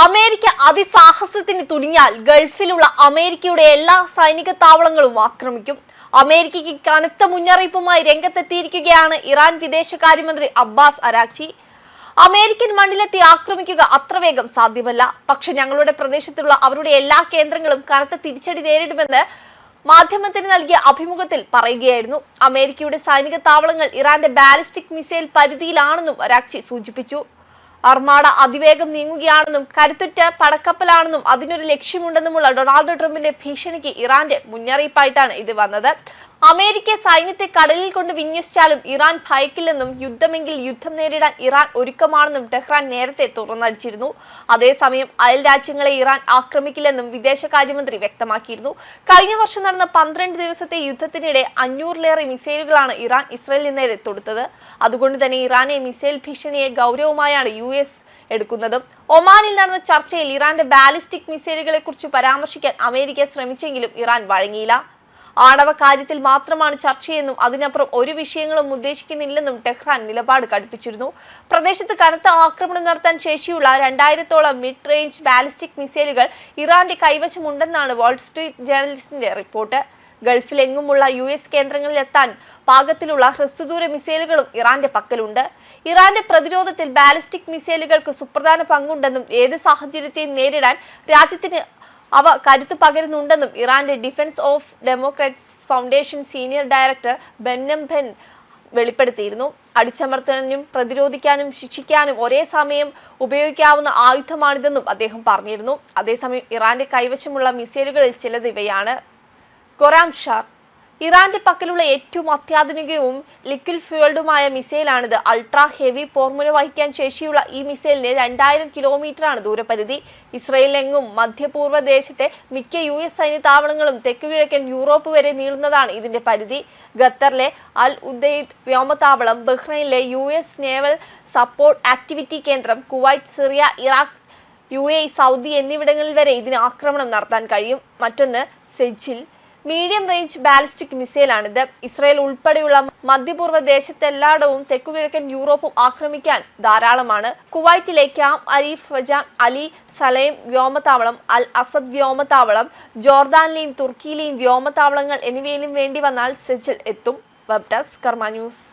America അതിസാഹസത്തിന് തുനിഞ്ഞാൽ ഗൾഫിലുള്ള അമേരിക്കയുടെ എല്ലാ സൈനിക താവളങ്ങളും ആക്രമിക്കും. അമേരിക്കയ്ക്ക് കനത്ത മുന്നറിയിപ്പുമായി രംഗത്തെത്തിയിരിക്കുകയാണ് ഇറാൻ വിദേശകാര്യമന്ത്രി അബ്ബാസ് അരാക്ചി. അമേരിക്കൻ മണ്ണിലെത്തി ആക്രമിക്കുക അത്ര വേഗം സാധ്യമല്ല, പക്ഷെ ഞങ്ങളുടെ പ്രദേശത്തുള്ള അവരുടെ എല്ലാ കേന്ദ്രങ്ങളും കനത്ത തിരിച്ചടി നേരിടുമെന്ന് മാധ്യമത്തിന് നൽകിയ അഭിമുഖത്തിൽ പറയുകയായിരുന്നു. അമേരിക്കയുടെ സൈനിക താവളങ്ങൾ ഇറാന്റെ ബാലിസ്റ്റിക് മിസൈൽ പരിധിയിലാണെന്നും അരാക്ചി സൂചിപ്പിച്ചു. അർമാഡ അതിവേഗം നീങ്ങുകയാണെന്നും കരുത്തുറ്റ പടക്കപ്പലാണെന്നും അതിനൊരു ലക്ഷ്യമുണ്ടെന്നുമുള്ള ഡൊണാൾഡ് ട്രംപിന്റെ ഭീഷണിക്ക് ഇറാന്റെ മുന്നറിയിപ്പായിട്ടാണ് ഇത് വന്നത്. അമേരിക്ക സൈന്യത്തെ കടലിൽ കൊണ്ട് വിന്യസിച്ചാലും ഇറാൻ ഭയക്കില്ലെന്നും യുദ്ധമെങ്കിൽ യുദ്ധം നേരിടാൻ ഇറാൻ ഒരുക്കമാണെന്നും ടെഹ്റാൻ നേരത്തെ തുറന്നടിച്ചിരുന്നു. അതേസമയം അയൽ രാജ്യങ്ങളെ ഇറാൻ ആക്രമിക്കില്ലെന്നും വിദേശകാര്യമന്ത്രി വ്യക്തമാക്കിയിരുന്നു. കഴിഞ്ഞ വർഷം നടന്ന 12 ദിവസത്തെ യുദ്ധത്തിനിടെ 500-ലേറെ മിസൈലുകളാണ് ഇറാൻ ഇസ്രയേലിന് നേരെ തൊടുത്തത്. അതുകൊണ്ട് തന്നെ ഇറാനെ മിസൈൽ ഭീഷണിയെ ഗൗരവമായാണ് US എടുക്കുന്നതും. ഒമാനിൽ നടന്ന ചർച്ചയിൽ ഇറാന്റെ ബാലിസ്റ്റിക് മിസൈലുകളെ കുറിച്ച് പരാമർശിക്കാൻ അമേരിക്ക ശ്രമിച്ചെങ്കിലും ഇറാൻ വഴങ്ങിയില്ല. ആണവ കാര്യത്തിൽ മാത്രമാണ് ചർച്ചയെന്നും അതിനപ്പുറം ഒരു വിഷയങ്ങളും ഉദ്ദേശിക്കുന്നില്ലെന്നും ടെഹ്റാൻ നിലപാട് കടുപ്പിച്ചിരുന്നു. പ്രദേശത്ത് കനത്ത ആക്രമണം നടത്താൻ ശേഷിയുള്ള 2000-ഓളം മിഡ് റേഞ്ച് ബാലിസ്റ്റിക് മിസൈലുകൾ ഇറാന്റെ കൈവശമുണ്ടെന്നാണ് വാൾ സ്ട്രീറ്റ് ജേർണലിസ്റ്റിന്റെ റിപ്പോർട്ട്. ഗൾഫിലെങ്ങുമുള്ള US കേന്ദ്രങ്ങളിലെത്താൻ പാകത്തിലുള്ള ഹ്രസ്വദൂര മിസൈലുകളും ഇറാന്റെ പക്കലുണ്ട്. ഇറാന്റെ പ്രതിരോധത്തിൽ ബാലിസ്റ്റിക് മിസൈലുകൾക്ക് സുപ്രധാന പങ്കുണ്ടെന്നും ഏത് സാഹചര്യത്തെയും നേരിടാൻ രാജ്യത്തിന് അവ കരുത്തു പകരുന്നുണ്ടെന്നും ഇറാന്റെ defence of democrats foundation senior director Behnam Ben വെളിപ്പെടുത്തിയിരുന്നു. അടിച്ചമർത്താനും പ്രതിരോധിക്കാനും ശിക്ഷിക്കാനും ഒരേ സമയം ഉപയോഗിക്കാവുന്ന ആയുധമാണിതെന്നും അദ്ദേഹം പറഞ്ഞിരുന്നു. അതേസമയം ഇറാന്റെ കൈവശമുള്ള മിസൈലുകളിൽ ചിലത് ഇവയാണ്. ഖൊറാം ഷാർ ഇറാന്റെ പക്കലുള്ള ഏറ്റവും അത്യാധുനികവും ലിക്വിഡ് ഫ്യൂവൽഡുമായ മിസൈലാണിത്. അൾട്രാ ഹെവി പോർമുല വഹിക്കാൻ ശേഷിയുള്ള ഈ മിസൈലിന് 2000 കിലോമീറ്ററാണ് ദൂരപരിധി. ഇസ്രയേലിലെങ്ങും മധ്യപൂർവ്വ ദേശത്തെ മിക്ക US സൈന്യ താവളങ്ങളും തെക്കുകിഴക്കൻ യൂറോപ്പ് വരെ നീളുന്നതാണ് ഇതിന്റെ പരിധി. ഖത്തറിലെ അൽ ഉദൈദ് വ്യോമതാവളം, ബഹ്റൈനിലെ US നേവൽ സപ്പോർട്ട് ആക്ടിവിറ്റി കേന്ദ്രം, Kuwait, Syria, Iraq, UAE, Saudi എന്നിവിടങ്ങളിൽ വരെ ഇതിന് ആക്രമണം നടത്താൻ കഴിയും. മറ്റൊന്ന് സെജിൽ മീഡിയം റേഞ്ച് ബാലിസ്റ്റിക് മിസൈലാണിത്. ഇസ്രയേൽ ഉൾപ്പെടെയുള്ള മധ്യപൂർവ്വ ദേശത്തെല്ലായിടവും തെക്കുകിഴക്കൻ യൂറോപ്പും ആക്രമിക്കാൻ ധാരാളമാണ്. കുവൈറ്റിലെ camp Arifjan Ali Salem വ്യോമതാവളം, അൽ അസദ് വ്യോമതാവളം, ജോർദാനിലെയും തുർക്കിയിലെയും വ്യോമതാവളങ്ങൾ എന്നിവയിലും വേണ്ടി വന്നാൽ സെജിൽ എത്തും. Web desk Karma news.